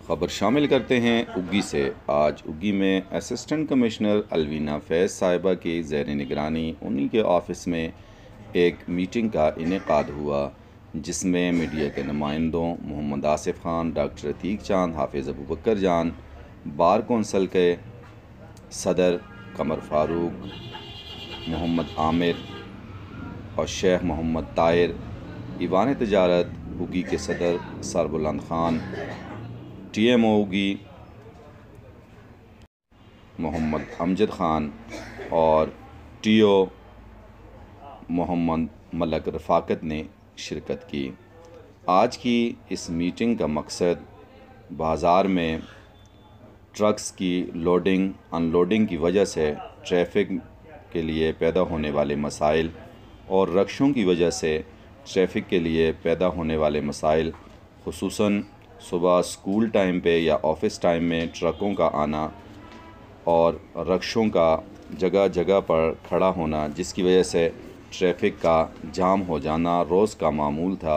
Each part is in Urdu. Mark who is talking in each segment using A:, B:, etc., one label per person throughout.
A: خبر شامل کرتے ہیں اگی سے۔ آج اگی میں اسسٹنٹ کمشنر الوینا فیض صاحبہ کی زیر نگرانی انہی کے آفس میں ایک میٹنگ کا انعقاد ہوا، جس میں میڈیا کے نمائندوں محمد آصف خان، ڈاکٹر عتیق چاند، حافظ ابوبکر جان، بار کونسل کے صدر قمر فاروق، محمد عامر اور شیخ محمد طاہر، ایوان تجارت اگی کے صدر سربلند خان، ٹی ایم او اگی محمد امجد خان اور ٹی او محمد ملک رفاقت نے شرکت کی۔ آج کی اس میٹنگ کا مقصد بازار میں ٹرکس کی لوڈنگ ان لوڈنگ کی وجہ سے ٹریفک کے لیے پیدا ہونے والے مسائل اور رکشوں کی وجہ سے ٹریفک کے لیے پیدا ہونے والے مسائل، خصوصاً صبح اسکول ٹائم پہ یا آفس ٹائم میں ٹرکوں کا آنا اور رکشوں کا جگہ جگہ پر کھڑا ہونا، جس کی وجہ سے ٹریفک کا جام ہو جانا روز کا معمول تھا۔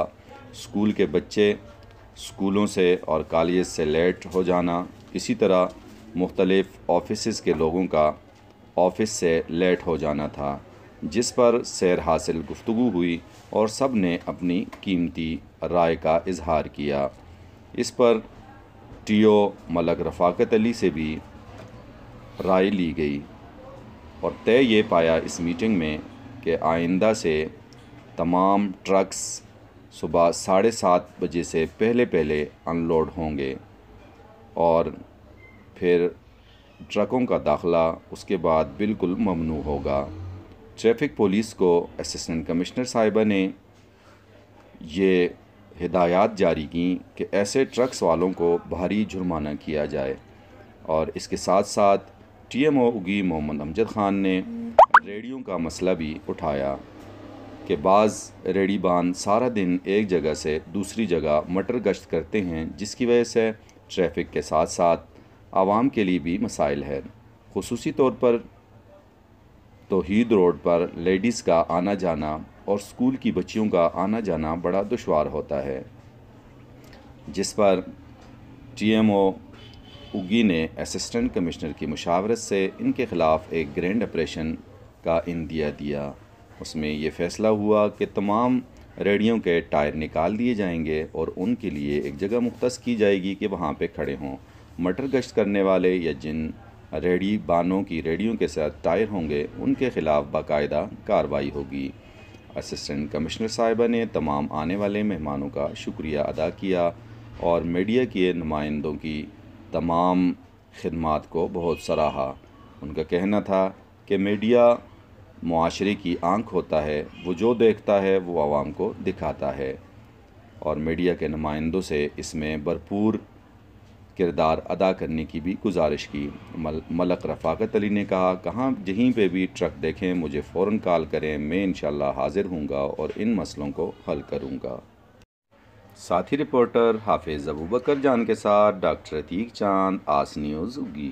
A: اسکول کے بچے اسکولوں سے اور کالج سے لیٹ ہو جانا، اسی طرح مختلف آفیسز کے لوگوں کا آفس سے لیٹ ہو جانا تھا، جس پر سیر حاصل گفتگو ہوئی اور سب نے اپنی قیمتی رائے کا اظہار کیا۔ اس پر ٹی او ملک رفاقت علی سے بھی رائے لی گئی اور طے یہ پایا اس میٹنگ میں کہ آئندہ سے تمام ٹرکس صبح 7:30 بجے سے پہلے ان لوڈ ہوں گے اور پھر ٹرکوں کا داخلہ اس کے بعد بالکل ممنوع ہوگا۔ ٹریفک پولیس کو اسسٹنٹ کمشنر صاحبہ نے یہ ہدایات جاری کیں کہ ایسے ٹرکس والوں کو بھاری جرمانہ کیا جائے، اور اس کے ساتھ ساتھ ٹی ایم او اگی محمد امجد خان نے ریڑھیوں کا مسئلہ بھی اٹھایا کہ بعض ریڑھی بان سارا دن ایک جگہ سے دوسری جگہ مٹر گشت کرتے ہیں، جس کی وجہ سے ٹریفک کے ساتھ ساتھ عوام کے لیے بھی مسائل ہیں۔ خصوصی طور پر توحید روڈ پر لیڈیز کا آنا جانا اور اسکول کی بچیوں کا آنا جانا بڑا دشوار ہوتا ہے، جس پر ٹی ایم او اگی نے اسسٹنٹ کمشنر کی مشاورت سے ان کے خلاف ایک گرینڈ آپریشن کا عندیہ دیا۔ اس میں یہ فیصلہ ہوا کہ تمام ریڑھیوں کے ٹائر نکال دیے جائیں گے اور ان کے لیے ایک جگہ مختص کی جائے گی کہ وہاں پہ کھڑے ہوں۔ مٹر گشت کرنے والے یا جن ریڑھی بانوں کی ریڑھیوں کے ساتھ ٹائر ہوں گے، ان کے خلاف باقاعدہ کارروائی ہوگی۔ اسسٹنٹ کمشنر صاحبہ نے تمام آنے والے مہمانوں کا شکریہ ادا کیا اور میڈیا کے نمائندوں کی تمام خدمات کو بہت سراہا۔ ان کا کہنا تھا کہ میڈیا معاشرے کی آنکھ ہوتا ہے، وہ جو دیکھتا ہے وہ عوام کو دکھاتا ہے، اور میڈیا کے نمائندوں سے اس میں بھرپور کردار ادا کرنے کی بھی گزارش کی۔ ملک رفاقت علی نے کہا، جہیں پہ بھی ٹرک دیکھیں مجھے فوراً کال کریں، میں انشاءاللہ حاضر ہوں گا اور ان مسئلوں کو حل کروں گا۔ ساتھی رپورٹر حافظ ابوبکر جان کے ساتھ ڈاکٹر عتیق چاند، آس نیوز اگی۔